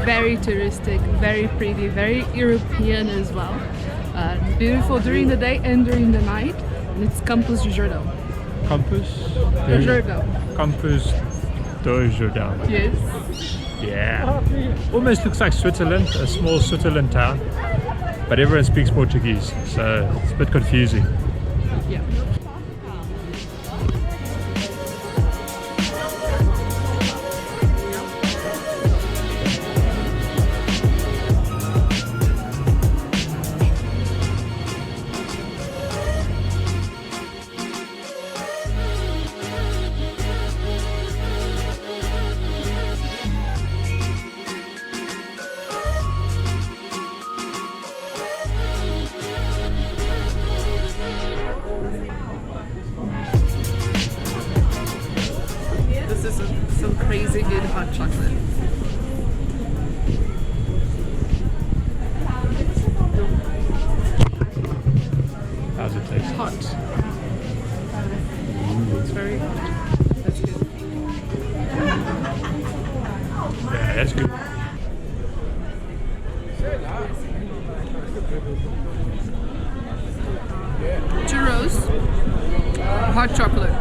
very touristic, very pretty, very European as well. Beautiful during the day and during the night. And it's Campos de Jordão. Campos? Jordão. Campos de Jordão. Yes. Yeah. Almost looks like Switzerland, a small Switzerland town. But everyone speaks Portuguese, so it's a bit confusing. Yeah. This is some crazy good hot chocolate. How's it taste? Hot. It's very hot. That's good. Yeah, that's good. Churros, hot chocolate.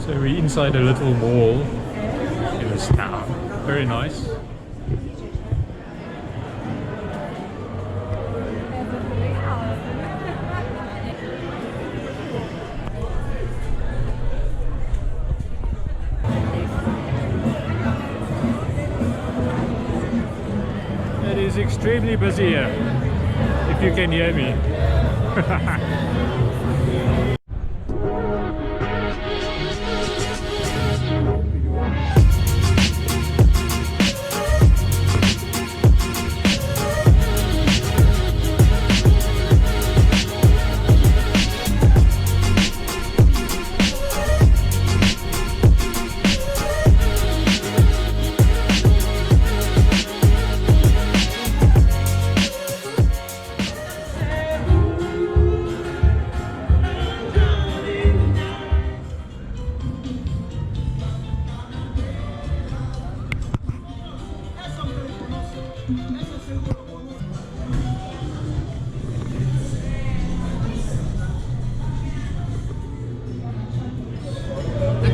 So we're inside a little mall in this town. Very nice. It is extremely busy here, if you can hear me.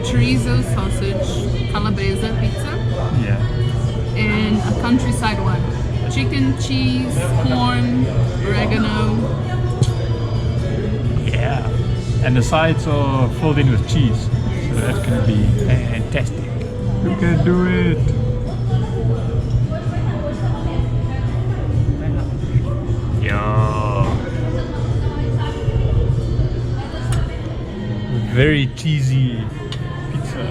Chorizo sausage, calabresa pizza, Yeah. and a countryside one. Chicken, cheese, corn, oregano. Yeah. And the sides are filled in with cheese. So that's going to be fantastic. You can do it. Yeah. Very cheesy pizza.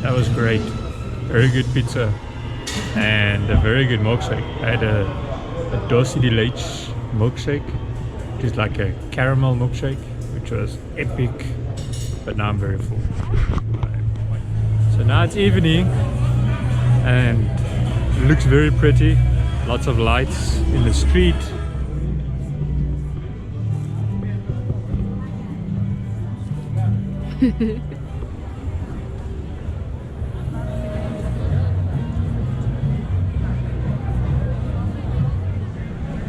That was great. Very good pizza and a very good milkshake. I had a doce de leite milkshake, which is like a caramel milkshake, which was epic. But now I'm very full. So now it's evening and it looks very pretty. Lots of lights in the street.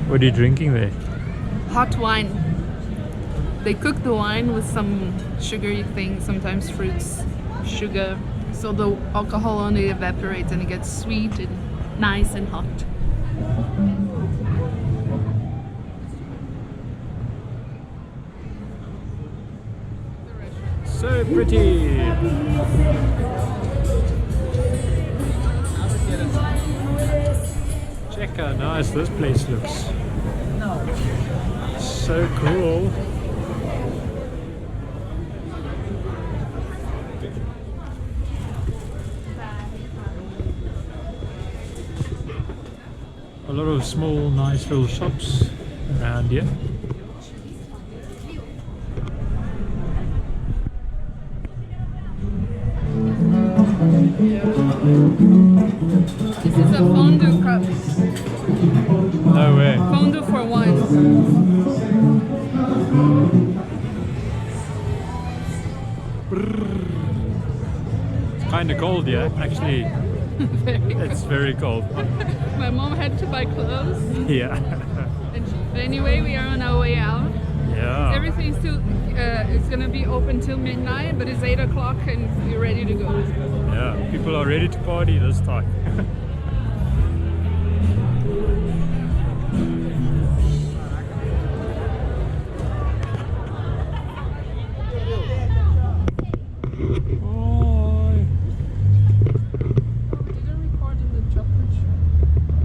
What are you drinking there? Hot wine. They cook the wine with some sugary things, sometimes fruits, sugar, so the alcohol only evaporates and it gets sweet and nice and hot. So pretty! Check how nice this place looks. So cool. A lot of small, nice little shops around here. No way. Fondue for one. It's kind of cold, yeah. Actually, it's very cold. My mom had to buy clothes. Yeah. But anyway, we are on our way out. Yeah. Everything's still, it's gonna be open till midnight, but it's 8 o'clock and we're ready to go. Yeah. People are ready to party this time.